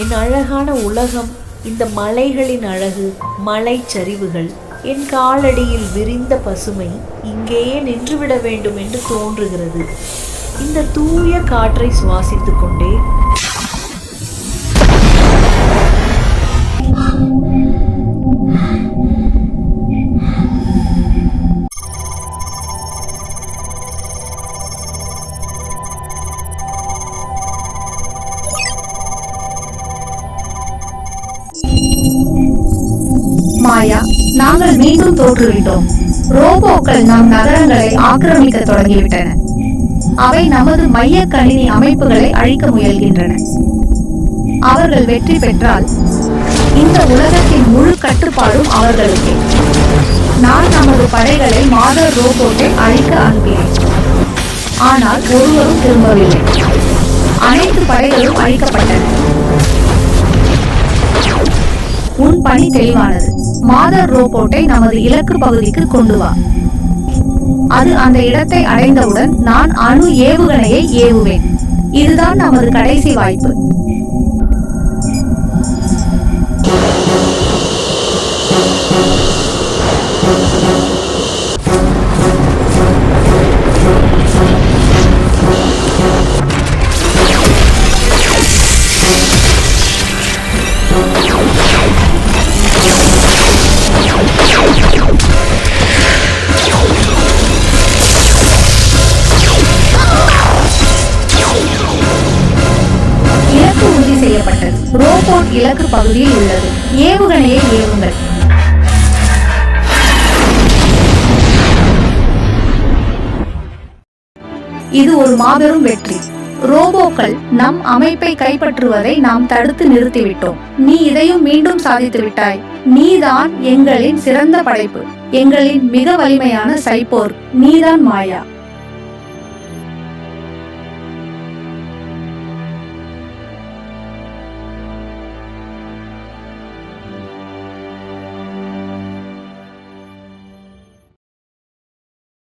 என் அழகான உலகம், இந்த மலைகளின் அழகு, மலை சரிவுகள், என் காலடியில் விரிந்த பசுமை இங்கேயே நின்றுவிட வேண்டும் என்று தோன்றுகிறது. இந்த தூய காற்றை சுவாசித்துக் கொண்டே மாயா, நாங்கள் மீண்டும் தோற்றுவிட்டோம். ரோபோக்கள் நம் நகரங்களை ஆக்கிரமிக்க தொடங்கிவிட்டன. அவை நமது மைய கணினி அமைப்புகளை அழிக்க முயல்கின்றன. அவர்கள் வெற்றி பெற்றால் இந்த உலகத்தின் முழு கட்டுப்பாடும் அவர்களுக்கே. நான் நமது படைகளை மாதர் ரோபோட்டை அழிக்க அனுப்பினேன். ஆனால் ஒருவரும் திரும்பவில்லை. அனைத்து படைகளும் அழிக்கப்பட்டன. உன் பணி தெளிவானது. மாதர் ரோபோட்டை நமது இலக்கு பகுதிக்கு கொண்டு வா. அது அந்த இடத்தை அடைந்தவுடன் நான் அணு ஏவுகணையை ஏவுவேன். இதுதான் நமது கடைசி வாய்ப்பு. ரோபோட் இலக்கு பகுதியில் உள்ளது. ஏவுகணையை ஏவுங்கள். இது ஒரு மாபெரும் வெற்றி. ரோபோக்கள் நம் அமைப்பை கைப்பற்றுவதை நாம் தடுத்து நிறுத்திவிட்டோம். நீ இதையும் மீண்டும் சாதித்து விட்டாய். நீதான் எங்களின் சிறந்த படைப்பு, எங்களின் மிக வலிமையான சைபோர். நீதான் மாயா.